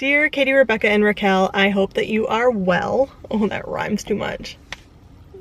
Dear Katie, Rebecca, and Raquel, I hope that you are well. Oh, that rhymes too much.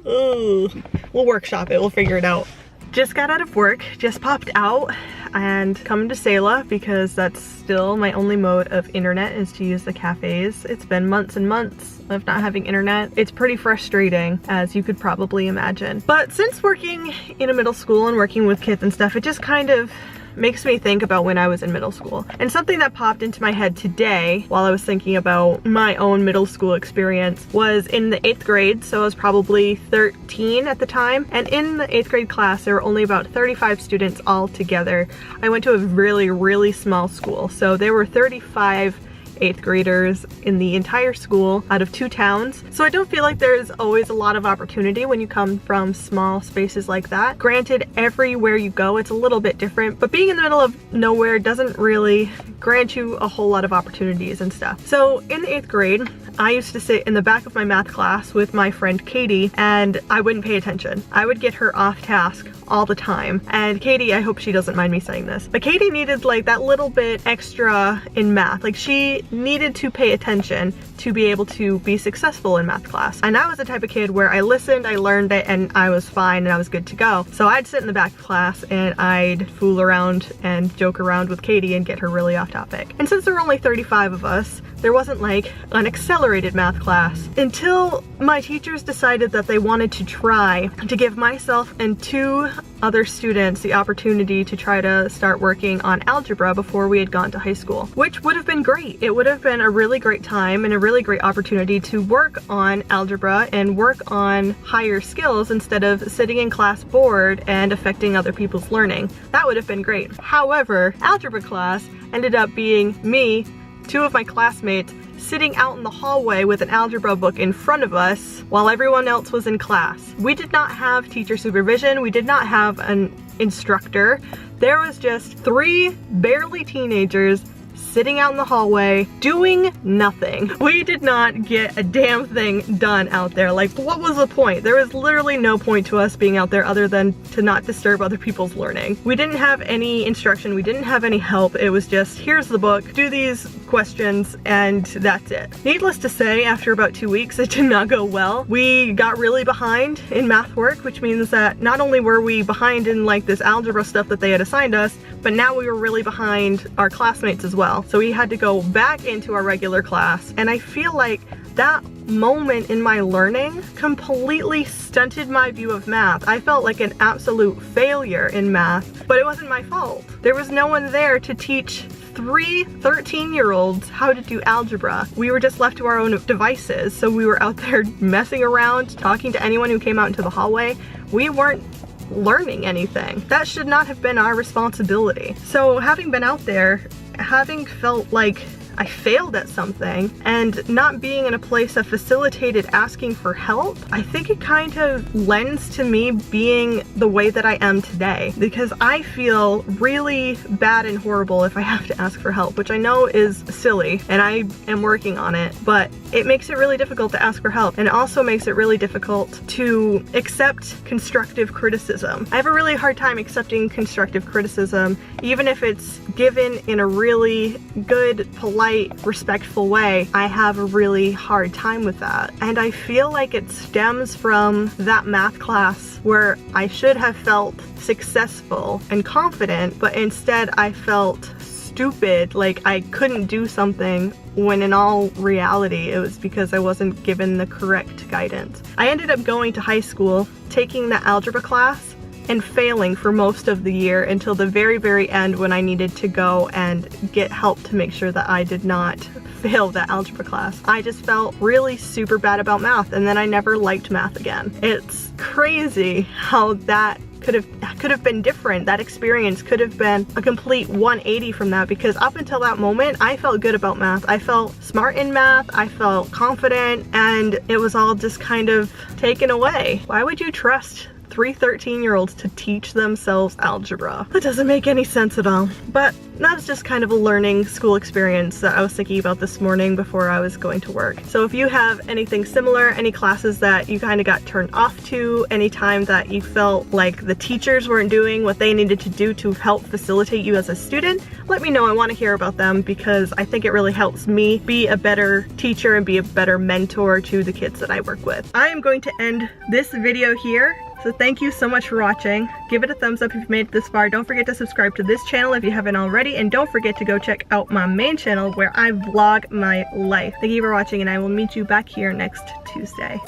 Ugh. We'll workshop it, we'll figure it out. Just got out of work, just popped out and coming to Selah because that's still my only mode of internet is to use the cafes. It's been months and months of not having internet. It's pretty frustrating, as you could probably imagine. But since working in a middle school and working with kids and stuff, it just kind of makes me think about when I was in middle school. And something that popped into my head today while I was thinking about my own middle school experience was in the 8th grade, so I was probably 13 at the time, and in the 8th grade class there were only about 35 students all together. I went to a really small school, so there were 35 8th graders in the entire school out of 2 towns. So I don't feel like there's always a lot of opportunity when you come from small spaces like that. Granted, everywhere you go it's a little bit different, but being in the middle of nowhere doesn't really grant you a whole lot of opportunities and stuff. So in the 8th grade, I used to sit in the back of my math class with my friend Katie, and I wouldn't pay attention. I would get her off task all the time. And Katie, I hope she doesn't mind me saying this, but Katie needed like that little bit extra in math. Like she needed to pay attention to be able to be successful in math class. And I was the type of kid where I listened, I learned it, and I was fine and I was good to go. So I'd sit in the back of class and I'd fool around and joke around with Katie and get her really off topic. And since there were only 35 of us, there wasn't like an accelerated math class until my teachers decided that they wanted to try to give myself and 2 other students the opportunity to try to start working on algebra before we had gone to high school, which would have been great. It would have been a really great time and a really great opportunity to work on algebra and work on higher skills instead of sitting in class bored and affecting other people's learning. That would have been great. However, algebra class ended up being me, 2 of my classmates, sitting out in the hallway with an algebra book in front of us while everyone else was in class. We did not have teacher supervision, we did not have an instructor. There was just 3 barely teenagers sitting out in the hallway doing nothing. We did not get a damn thing done out there. Like, what was the point? There was literally no point to us being out there other than to not disturb other people's learning. We didn't have any instruction, we didn't have any help. It was just, here's the book, do these questions, and that's it. Needless to say, after about 2 weeks, it did not go well. We got really behind in math work, which means that not only were we behind in like this algebra stuff that they had assigned us, but now we were really behind our classmates as well. So we had to go back into our regular class, and I feel like that moment in my learning completely stunted my view of math. I felt like an absolute failure in math, but it wasn't my fault. There was no one there to teach 3 13-year-olds how to do algebra. We were just left to our own devices, so we were out there messing around, talking to anyone who came out into the hallway. We weren't learning anything. That should not have been our responsibility. So having been out there, having felt like I failed at something, and not being in a place that facilitated asking for help, I think it kind of lends to me being the way that I am today, because I feel really bad and horrible if I have to ask for help, which I know is silly and I am working on it, but it makes it really difficult to ask for help, and it also makes it really difficult to accept constructive criticism. I have a really hard time accepting constructive criticism, even if it's given in a really good, polite, respectful way. I have a really hard time with that. And I feel like it stems from that math class where I should have felt successful and confident, but instead I felt stupid, like I couldn't do something, when in all reality it was because I wasn't given the correct guidance. I ended up going to high school, taking the algebra class, and failing for most of the year until the very end when I needed to go and get help to make sure that I did not fail that algebra class. I just felt really super bad about math, and then I never liked math again. It's crazy how that could have been different. That experience could have been a complete 180 from that, because up until that moment I felt good about math. I felt smart in math, I felt confident, and it was all just kind of taken away. Why would you trust 3 13-year-olds to teach themselves algebra? That doesn't make any sense at all. But that was just kind of a learning school experience that I was thinking about this morning before I was going to work. So if you have anything similar, any classes that you kind of got turned off to, any time that you felt like the teachers weren't doing what they needed to do to help facilitate you as a student, let me know. I want to hear about them because I think it really helps me be a better teacher and be a better mentor to the kids that I work with. I am going to end this video here. So thank you so much for watching. Give it a thumbs up if you've made it this far. Don't forget to subscribe to this channel if you haven't already. And don't forget to go check out my main channel where I vlog my life. Thank you for watching, and I will meet you back here next Tuesday.